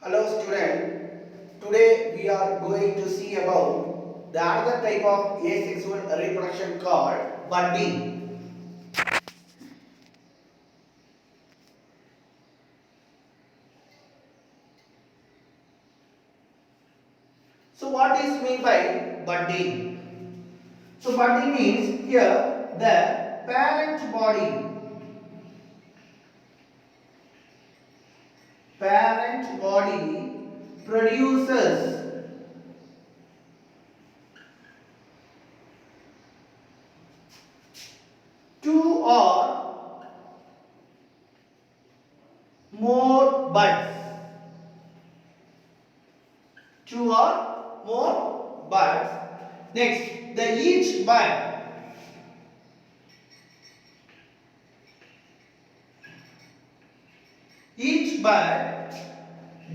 Hello student, today we are going to see about the other type of asexual reproduction called budding. So what is meant by budding? So budding means here the parent body produces two or more buds. Two or more buds. Next, the each bud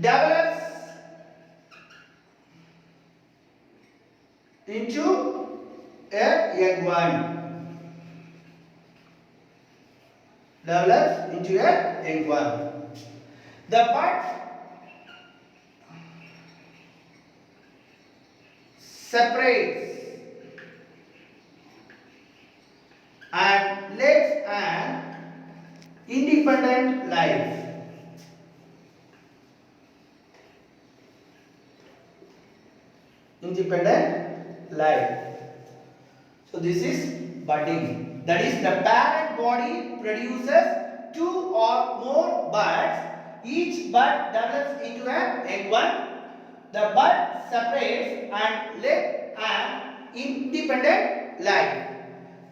develops into a young one. Develops into a young one. The bud separates and lives an independent life. Independent life. So this is budding. That is the parent body produces two or more buds. Each bud develops into a young one. The bud separates and lives an independent life.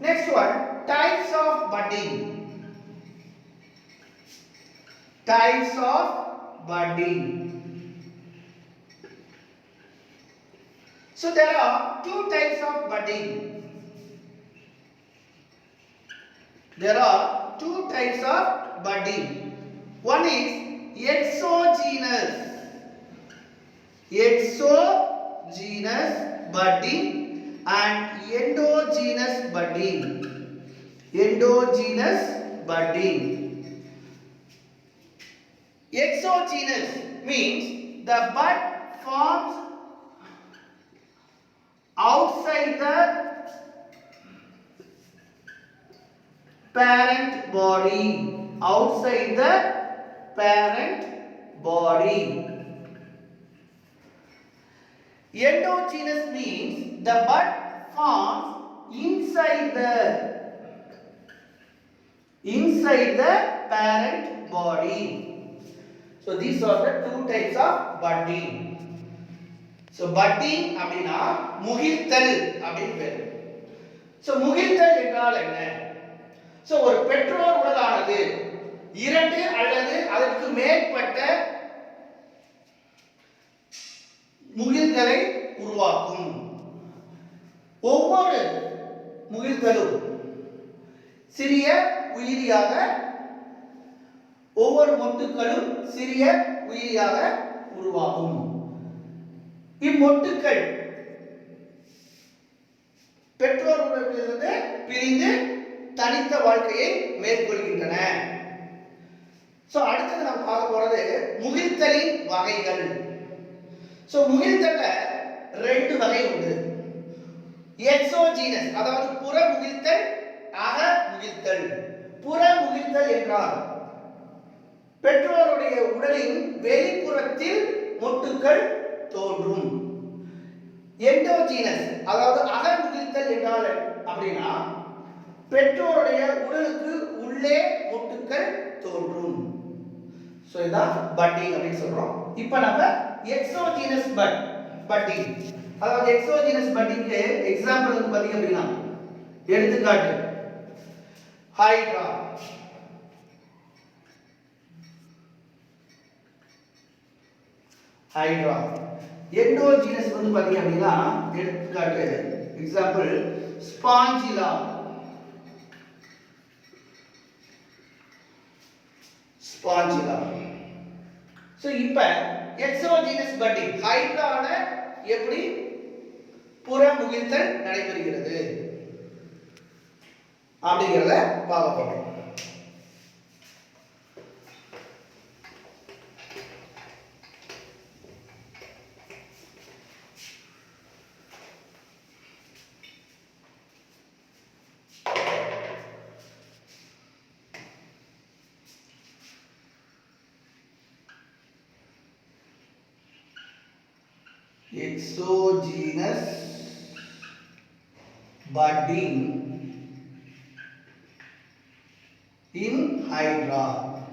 Next one, types of budding. Types of budding. So there are two types of budding. There are two types of budding. One is exogenous budding and endogenous budding. Endogenous budding. Exogenous means the bud forms outside the parent body. Outside the parent body. Endogenous means the bud forms inside the parent body. So these are the two types of budding. So budding அப்படினா முகிழ்த்தல் அப்படினு பேரு. So முகிழ்த்தல் என்றால் என்ன? So ஒரு பெற்றோர் உடலானது இரண்டு அல்லது அதற்கு மேற்பட்ட முகிழ்களை உருவாக்கும். ஒவ்வொரு முகிழ்களும் சிறிய உயிரியாக, ஒவ்வொரு மொட்டுக்களும் சிறிய உயிரியாக உருவாகும். இம்மொட்டுக்கள் பெற்றோர்களிடமிருந்து பிரிந்து தனித்த வாழ்க்கையை மேற்கொள்கின்றன. சோ அடுத்து நாம் பார்க்க போறது முகிழ்த்தலின் வகைகள். சோ முகிழ்த்தல்ல ரெண்டு வகை உண்டு. எக்ஸோஜீனஸ் அதாவது புற முகிழ்த்தல், அக முகிழ்த்தல். புற முகிழ்த்தல் என்றால் பெற்றோருடைய உடலின் வெளிப்புறத்தில் மொட்டுக்கள் தோன்றும். எண்டோஜீனஸ் அதாவது அக முகிழ்த்தல் என்றால் அப்படின்னா பெற்றோருடைய உடலுக்கு உள்ளே மொட்டுக்கள் தோன்றும். சோ இதான் பட்டிங் அப்படின்னு சொல்றோம். இப்போ நம்ம எக்ஸோஜீனஸ் பட்டிங் அதாவது எக்ஸோஜீனஸ் பட்டிங்க்கு எக்ஸாம்பிள் வந்து பாத்தீங்க அப்படின்னா எடுத்துக்காட்டு ஹைட்ரா. ஹைட்ரா. எண்டோஜீனஸ் வந்து பாத்தீங்க அப்படின்னா எடுத்துக்காட்டு எக்ஸாம்பிள் ஸ்பாஞ்சிலா. ஸ்பாஞ்சிலா. சோ இப்போ எக்ஸோஜீனஸ் பட்டிங் ஹைட்ரால எப்படி புற முகிழ்த்தல் நடைபெறுகிறது அப்படிங்கறத பார்க்க போறோம். exogenous budding in hydra.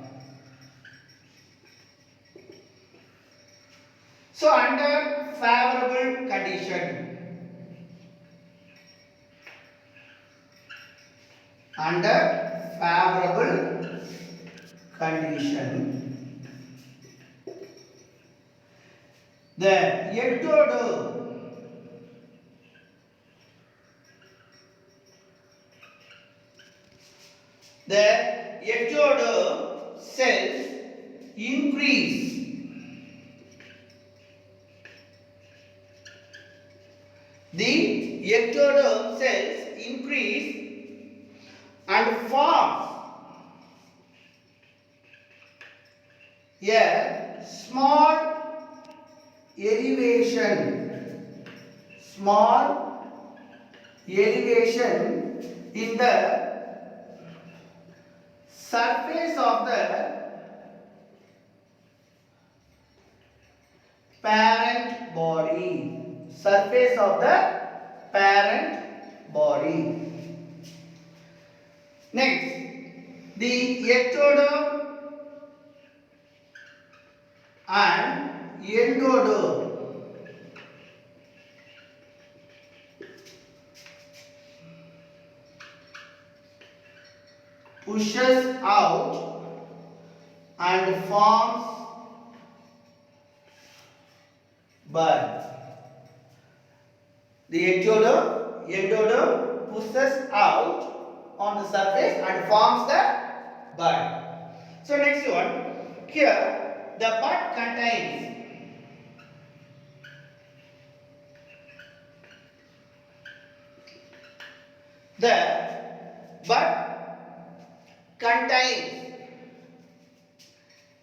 So under favorable condition, the ectoderm cells increase. The ectoderm cells increase and form a small elevation in the surface of the parent body. Next, the ectoderm and endoderm pushes out and forms bud. The endoderm pushes out on the surface and forms the bud. So next one, here the bud contains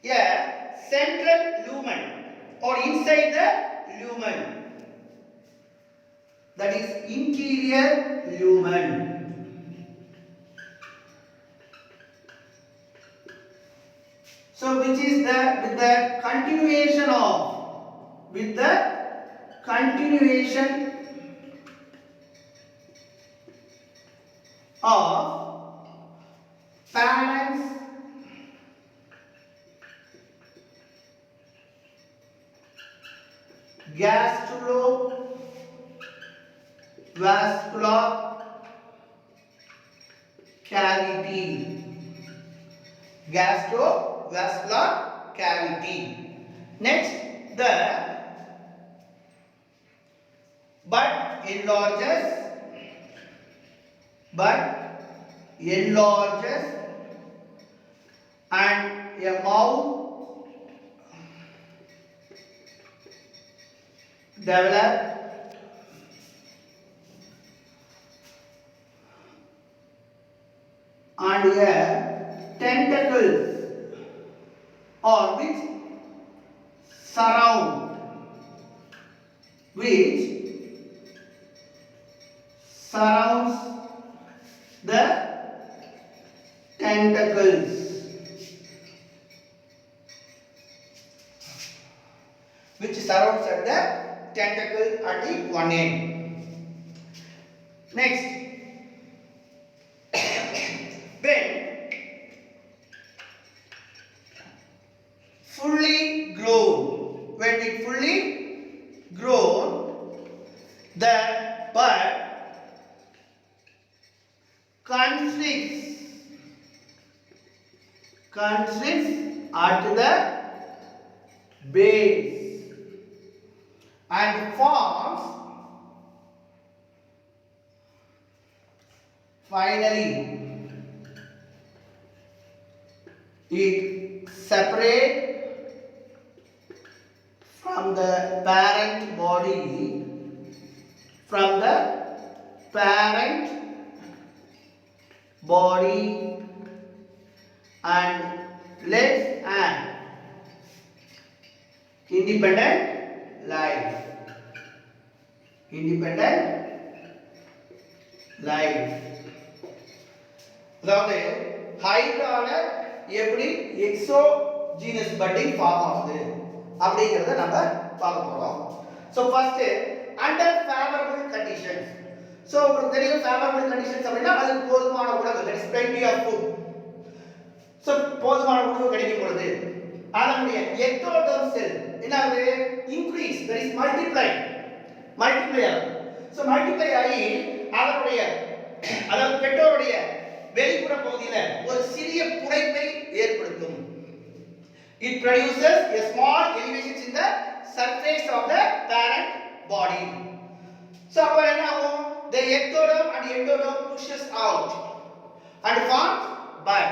a central lumen or inside the lumen, that is interior lumen. So which is with the continuation of parents gastrovascular cavity. Next, the bud enlarges and a mouth develops and a tentacles or which surrounds the tentacles. Which surrounds at the tentacle at the one end. Next, when it fully grown, the bud constricts at the base and forms finally it separates from the parent body and lives an independent life. அதாவது ஹைட்ரால எப்படி exogenous padding form ஆகுது அப்படிங்கறத நம்ம பார்க்க போறோம். So first under favorable conditions. So உங்களுக்கு தெரியும் favorable conditions அப்படினா அதுக்கு போதுமான உணவு, that is plenty of food. So போதுமான உணவு கிடைக்கும் பொழுது அதனுடைய ectoderm cell என்ன ஆகுது, increase, that is multiply ஆகுது. So multiply ஆகி அதனுடைய அதாவது பெற்றோருடைய வெளிப்புற பகுதியில ஒரு சிறிய புடைப்பை ஏற்படுத்தும். It produces a small elevations in the surface of the parent body. So அப்ப என்ன ஆகும், the ectoderm and endoderm pushes out and forms bud.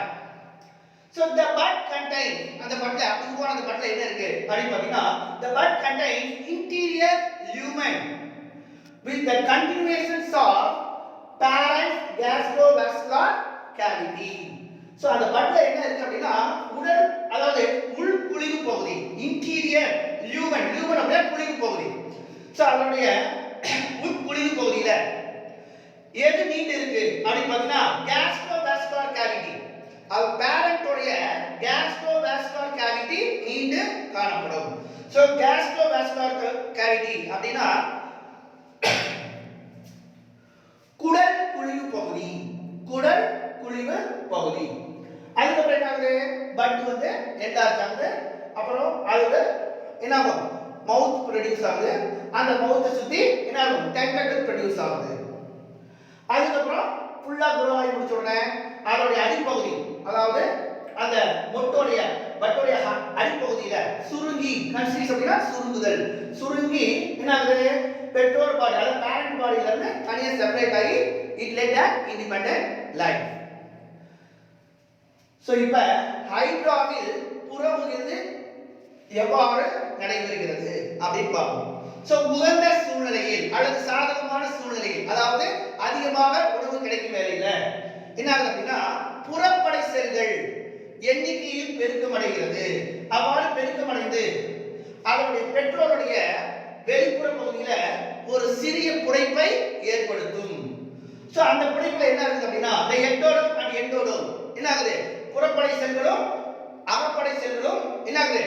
So the bud contains, அந்த பட்ல உருவான அந்த பட்ல என்ன இருக்கு அப்படி பாத்தீங்கன்னா, the bud contains interior lumen with the continuations of parent gastrovascular cavity. So அந்த பட்ல என்ன இருக்கு அப்படினா உடல் அதாவது உள் குழிவு பகுதி, இன்டீரியர் lumen அப்படியே குழிவு பகுதி. So அதனுடைய உள் குழிவு பகுதியில எது நீண்டு இருக்கு அப்படி பாத்தீங்கன்னா gastrovascular cavity. அது parent உடைய gastrovascular cavity நீண்டு காணப்படும். So gastrovascular cavity அப்படினா குடல் குழிவு பகுதி, குடல் குழிவு பகுதி. அதுக்கு அப்புறம் என்ன ஆகுது, பட் வந்து என்லார்ஜ் ஆகுது. அப்புறம் அது என்ன ஆகும், மவுத் ப்ரொடியூஸ் ஆகுது. அந்த மவுத்தை சுத்தி என்ன ஆகும், டென்டக்கிள் ப்ரொடியூஸ் ஆகுது. அதுக்கு அப்புறம் ஃபுல்லா grow ஆகி முடிச்ச உடனே அதோட அடிப்பகுதி அதாவது அந்த மொட்டோடைய பட்டோடைய அடிப்பகுதியில சுருங்கி, கன்ஸ்ட்ரிக்ட் அப்படினா சுருங்குதல், சுருங்கி என்ன ஆகுது, பெற்றோர் பாடி அதாவது பேரண்ட் பாடியில இருந்து தனியா செப்பரேட் ஆகி it led an independent life. So இப்ப ஹைட்ராவில் புறமுகிழ்வு எவ்வாறு நடைபெறுகிறது அப்படின்னு பார்ப்போம். So உகந்த சூழ்நிலையில் அல்லது சாதகமான சூழ்நிலையில், அதாவது அதிகமாக உணவு கிடைக்கும் வேளையில என்ன ஆகுது அப்படின்னா புறப்படை செல்கள் எண்ணிக்கையில் பெருக்கமடைகிறது. அவ்வாறு பெருக்கமடைந்து அதனுடைய பெற்றோருடைய வெளிப்புற பகுதியில ஒரு சிறிய புடைப்பை ஏற்படுத்தும். சோ அந்த புடைப்புல என்ன இருக்குது அப்படின்னா the ectoderm and endoderm என்ன ஆகுது, புறப்படை செல்களும் அகப்படை செல்களும் என்ன ஆகுது,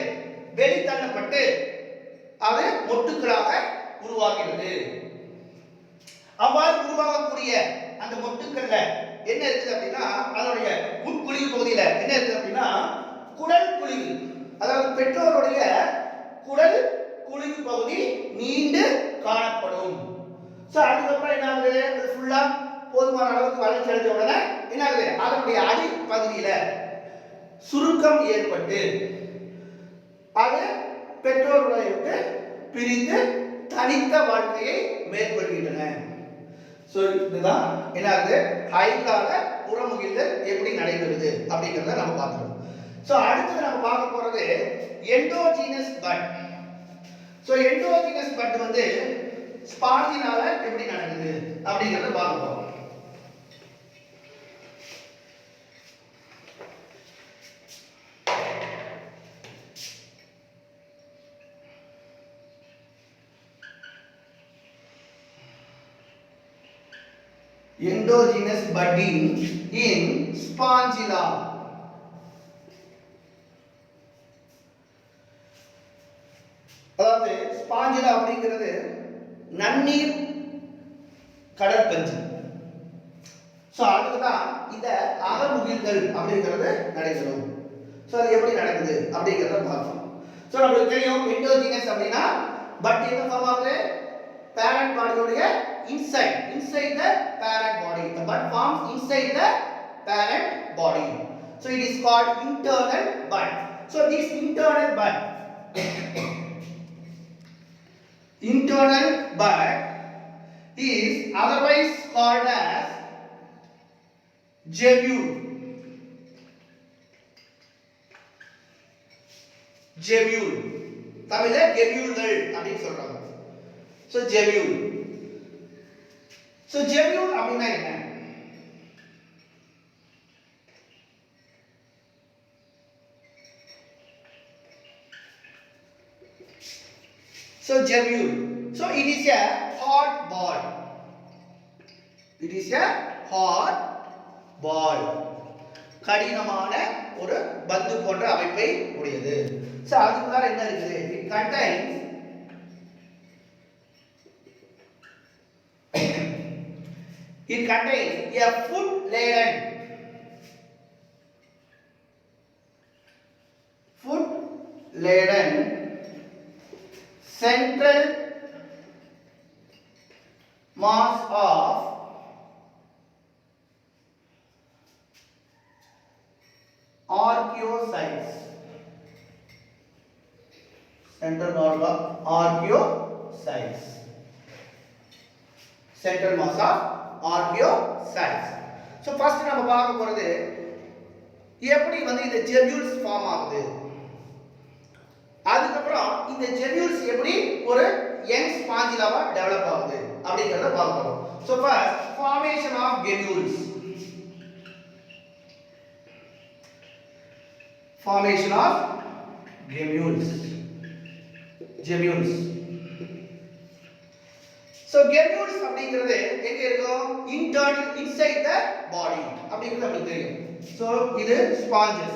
வெளித்தள்ளப்பட்டு அது மொட்டுக்களாக உருவாகிறது. அவ்வாறு உருவாகக்கூடிய அந்த மொட்டுக்கள்ல என்ன இருக்குது அப்படின்னா அதனுடைய உட்குழிவு பகுதியில என்ன இருக்குது அப்படின்னா குடல் குழிவு, அதாவது பெற்றோருடைய குடல் குழிவு பகுதி நீண்டு காணப்படும். சோ அதுக்கப்புறம் என்ன ஆகுது, அது ஃபுல்லா போதுமான அளவுக்கு வளர்ச்சி அடைஞ்ச உடனே என்ன ஆகுது, அதனுடைய அடி பகுதியில சுருக்கம் ஏற்பட்டு அது பெற்றோர்களை விட்டு பிரிந்து தனித்த வாழ்க்கையை மேற்கொள்கின்றன. சோ இதுதான் என்ன ஆகுது, ஹைட்ரால புறமுகிழ்தல் எப்படி நடைபெறுது அப்படிங்கறத நம்ம பார்க்கிறோம். சோ அடுத்து நம்ம பார்க்க போறது endogenous but. So endogenous but வந்து ஸ்பாஞ்சினால எப்படி நடக்குது அப்படிங்கறத பார்க்க போறோம். Endogenous budding in spongilla. அதாவது ஸ்பாஞ்சிலா அப்படிங்கிறது நன்னீர் கடற்பஞ்சு. சோ அதுதான் இந்த அகமுகிழ்தல் அப்படிங்கிறது நடைபெறும். சோ அது எப்படி நடக்குது அப்படிங்கறத பார்ப்போம். சோ நமக்கு தெரியும் எண்டோஜீனஸ் அப்படினா பட் என்ன ஃபார்ம் ஆகுது, parent body உடைய inside the parent body. The bud forms inside the parent body. So it is called internal bud. So this internal bud is otherwise called as gemule. தமிழ்ல gemmuleகள் அப்படி சொல்றாங்க. So gemule. So gemule அப்படினா என்ன? So gemule. So it is a hard ball. It is a hard ball. கடினமான ஒரு பந்து போன்ற அமைப்பை உடையது. So அதுக்குள்ள என்ன இருக்குது? It contains It contains a food-laden central mass of archaeocytes. Central mass of archaeocytes. Central mass of archaeocytes. So first நம்ம பார்க்க போறது எப்படி வந்து இந்த ஜெபியூல்ஸ் ஃபார்ம் ஆகுது, அதுக்கப்புறம் இந்த ஜெபியூல்ஸ் எப்படி ஒரு யங் ஸ்பாஞ்சிலாவா டெவலப் ஆகுது அப்படிங்கறத பார்க்க போறோம். So first formation of globules. Formation of globules. So globules அப்படிங்கிறது எங்க இருக்கும்? Internal inside the body அப்படிங்கிறது நமக்கு தெரியும். So இது sponges.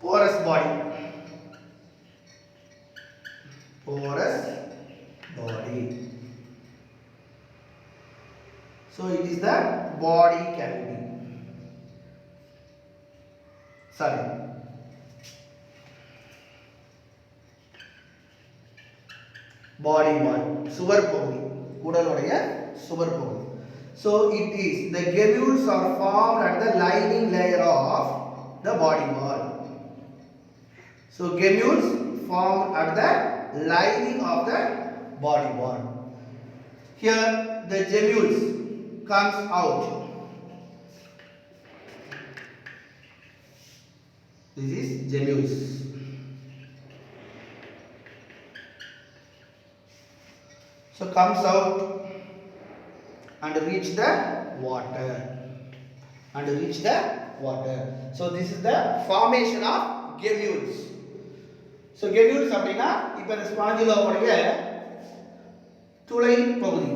Porous body. So it is the body cavity. Sorry. Body wall. சுவர் பகுதி. உடலுடைய சுவர் பகுதி. So it is the globules are formed at the lining layer of the body wall. So globules formed at the lining of the body wall. Here the globules comes out. This is globules. So comes out and reach the water. So this is the formation of globules. So globules அப்படினா இப்போ இந்த ஸ்பாஞ்சிலா உடைய துளை பகுதி,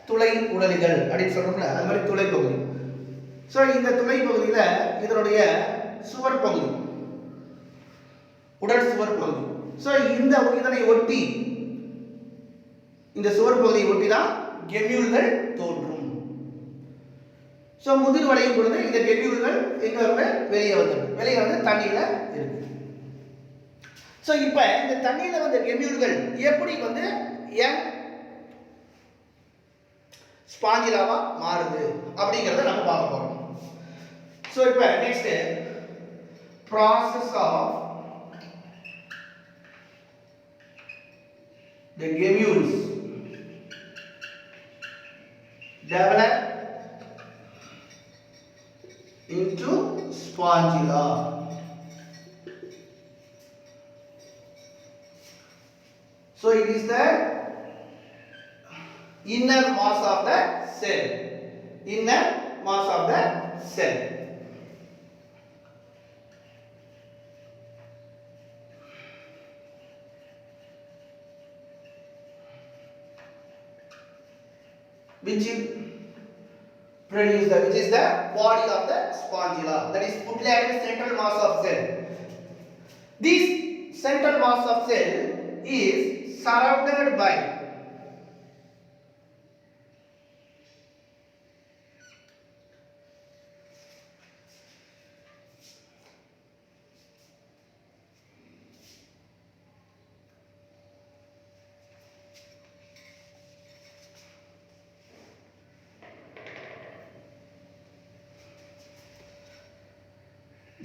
துளை உடலிகள் அப்படி சொல்றோம்ல, அது மாதிரி துளை பகுதி. சோ இந்த துளை பகுதியில இதனுடைய சுவர் பகுதி, உடல் சுவர் பகுதி. சோ இதனை ஒட்டி, இந்த சுவர் பகுதியை ஒட்டி தான் கெமியூல்கள் தோன்றும். சோ முதிர் வளையும் பொழுது இந்த கெமியூல்கள் எங்க வந்து வெளியே வந்து தண்ணியில இருக்கு. சோ இப்போ இந்த தண்ணியில வந்த கெமியூல்கள் எப்படி வந்து யங் ஸ்பாஞ்சிலாவா மாறுது அப்படிங்கறத நம்ம பார்க்க போறோம். சோ இப்போ next process of the globules develop into spongilla. So it is the inner mass of the cell. Which is the body of the spongilla, that is foot-laden central mass of cell. This central mass of cell is surrounded by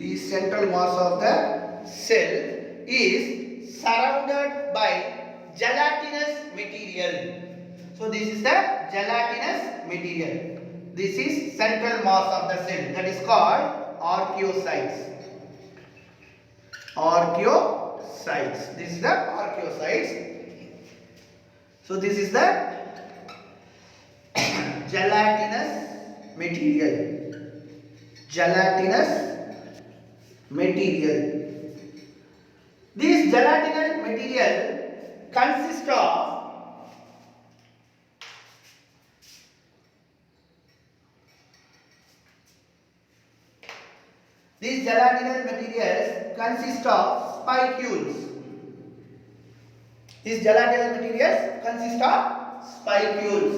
the central mass of the cell is surrounded by gelatinous material. So this is the gelatinous material. This is central mass of the cell, that is called archaeocytes. This is the archaeocytes. So this is the gelatinous material. This gelatinous material consists of These gelatinous materials consist of spicules. These gelatinous materials consist of spicules.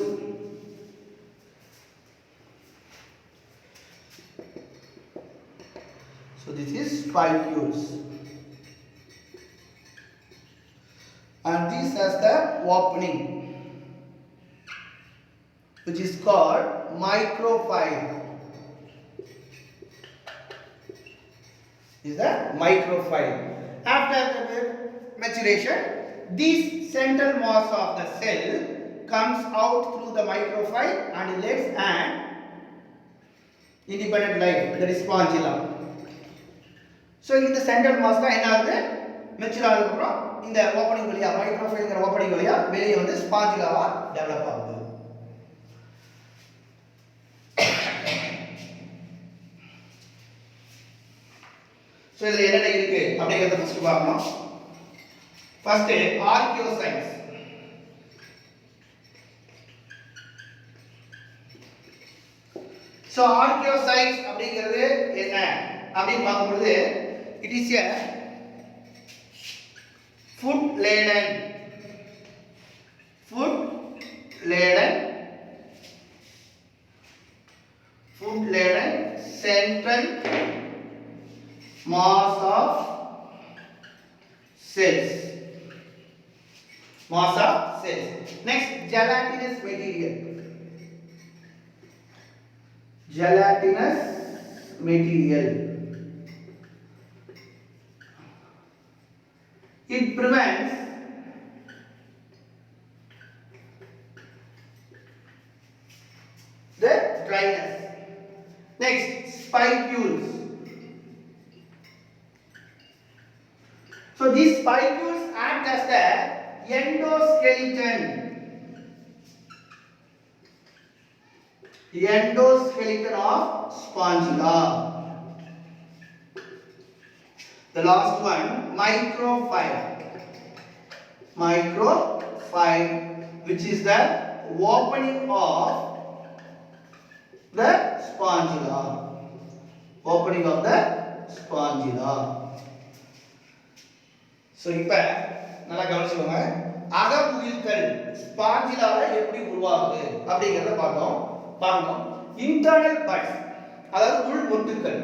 So this is spicules. And this has the opening, which is called micropyle. Is the micropyle. After the maturation, this central mass of the cell comes out through the micropyle and lets an independent life, that is spongilla. So in the central mass தான் என்ன ஆகுது, mature ஆனதுக்கு அப்புறம் இந்த opening வழியா மைக்ரோஃபைல்ங்கிற opening வழியா வெளியே வந்து ஸ்பாஞ்சிலாவா டெவலப் ஆகுது. So இதுல என்னென்ன இருக்கு அப்படிங்கறத ஃபர்ஸ்ட் பார்க்கணும். ஃபர்ஸ்ட் ஆர்கியோசைட்ஸ். So ஆர்கியோசைட்ஸ் அப்படிங்கிறது என்ன அப்படின்னு பார்க்கும்போது it is a food laden central mass of cells. Next, gelatinous material. It prevents the dryness. Next, spicules. So these spicules act as the endoskeleton of spongilla. The last one, micropyle, which is the opening of the spongilla. So இப்ப நல்லா கவனிச்சுக்கோங்க, அகமுகில்கள் ஸ்பாஞ்சிலால எப்படி உருவாகுது அப்படிங்கறத பார்க்கணும். Internal puts, அதாவது உள் மொட்டுக்கள்.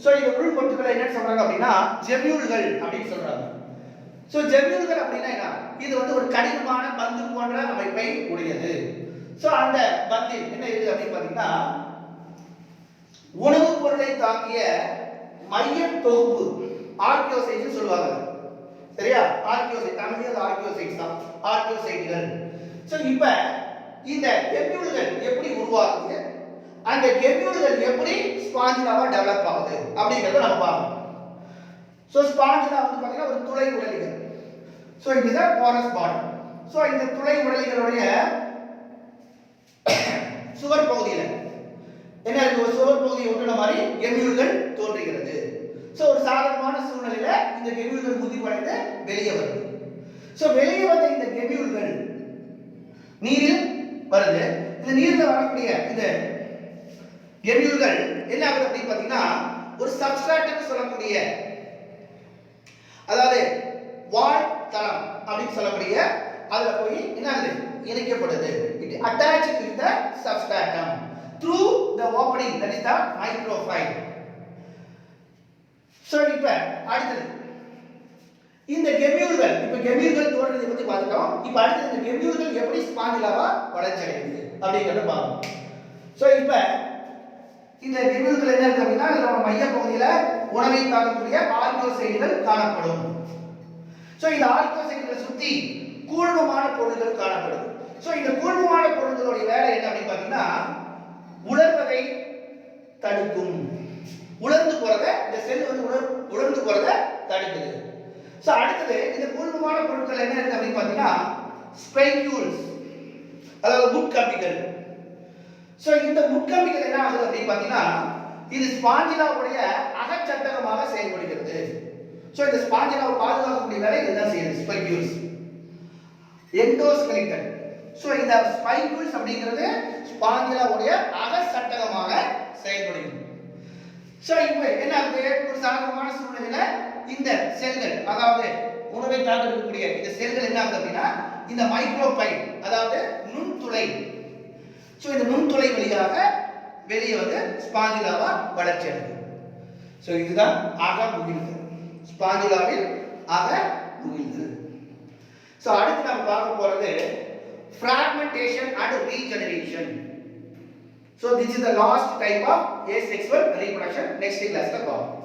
சோ இந்த உள் மொட்டுக்களை என்ன சொல்றாங்க அப்படின்னா ஜெமியூல்கள் அப்படின்னு சொல்றாங்க. சோ ஜெமியூல்கள் அப்படின்னா என்ன, இது வந்து ஒரு கடினமான பந்து போன்ற அமைப்பை உடையது. சோ அந்த பந்தில் என்ன இருக்கு அப்படின்னு பாத்தீங்கன்னா உணவுப் பொருளை தாங்கிய மைய தொகுப்பு ஆர்கியோசைட்ஸ் சொல்லுவாங்க. சரியா, ஆர்கியோசைட் தமிழ்ல ஆர்கியோசைட்ஸ் தான், ஆர்கியோசைட்டுகள். சோ இப்போ இந்த கெமியூல்கள் எப்படி உருவாகுது, அந்த கெமியூல்கள் எப்படி ஸ்பாஞ்சிலாவா டெவலப் ஆகுது அப்படிங்கறத நம்ம பார்க்கணும். சோ ஸ்பாஞ்சிலா வந்து பாத்தீங்கன்னா ஒரு துளை உடலிகள். So it is a porous body. So இந்த துளை உடலிகளுடைய சுவர் பகுதியில என்ன இருக்கு, ஒரு சுவர் பகுதியை ஒட்டுன மாதிரி கெமியூல்கள் தோன்றுகிறது. சோ ஒரு சாதாரணமான சூழ்நிலையில இந்த கெமியூல்கள் முதிர்வடைந்து வெளியே வருது. சோ வெளியே வந்த இந்த கெமியூல்கள் நீரில் வருது. இந்த நீர்ல வரக்கூடிய இந்த கெமியூல்கள் என்ன ஆகுது அப்படின்னு பாத்தீங்கன்னா ஒரு சப்ஸ்ட்ராட்னு சொல்லக்கூடிய, அதாவது வால் தளம் அப்படின்னு சொல்லக்கூடிய அதுல போய் என்ன ஆகுது, இணைக்கப்படுது. It attached with the substratum through the opening, that is the micropyle. So இப்ப அடுத்து இந்த கெமியூல்கள், இப்ப கெமியூல்கள் தோன்றதை பத்தி பார்த்துட்டோம். இப்ப அடுத்து இந்த கெமியூல்கள் எப்படி ஸ்பாஞ்சிலாவா வளர்ச்சி அடையுது அப்படிங்கறத பார்ப்போம். சோ இப்ப இந்த கெமியூல்கள் என்ன இருக்கு அப்படின்னா இதோட மைய பகுதியில உணவை தாங்கக்கூடிய ஆர்கியோசைட்டுகள் காணப்படும். சோ இந்த ஆர்கியோசைட்டுகளை சுத்தி கூழ்மமான பொருட்கள் காணப்படும். சோ இந்த கூழ்மமான பொருட்களுடைய வேலை என்ன அப்படின்னு பாத்தீங்கன்னா உலர்வதை தடுக்கும். உலர்ந்து போறத இந்த செல் வந்து உலர்ந்து போறத தடுக்குது. சோ அடுத்து இந்த கூழ்மமான பொருட்கள் என்ன இருக்கு அப்படின்னு பாத்தீங்கன்னா ஸ்பைக்யூல்ஸ், அதாவது முட்கம்பிகள். சோ இந்த முட்கம்பிகள் என்ன ஆகுது அப்படின்னு பாத்தீங்கன்னா இது ஸ்பாஞ்சிலாவுடைய அகச்சட்டகமாக செயல்படுகிறது. சோ இந்த ஸ்பாஞ்சிலாவை பாதுகாக்கக்கூடிய வேலை இதுதான் செய்யுது, ஸ்பைக்யூல்ஸ். எண்டோஸ்கெலிட்டன். சோ இந்த ஸ்பைக்யூல்ஸ் அப்படிங்கிறது ஸ்பாஞ்சிலாவுடைய அகச்சட்டகமாக செயல்படுகிறது. சோ இப்போ என்ன ஆகுது, ஒரு சாதாரணமான சூழ்நிலையில இந்த செல்கள், அதாவது உணவை தாக்கக்கூடிய இந்த செல்கள் என்ன ஆகுது அப்படின்னா இந்த மைக்ரோபைல், அதாவது நுண்துளை. சோ இந்த நுண்துளை வழியாக வெளியே வந்து ஸ்பாஞ்சுலாவா வளர்ச்சி அடையுது. சோ இதுதான் ஆக முகிழ்வு, ஸ்பாஞ்சுலாவில் ஆக முகிழ்வு. சோ அடுத்து நம்ம பார்க்க போறது fragmentation and regeneration. So this is the last type of asexual reproduction. Next class la பார்ப்போம்.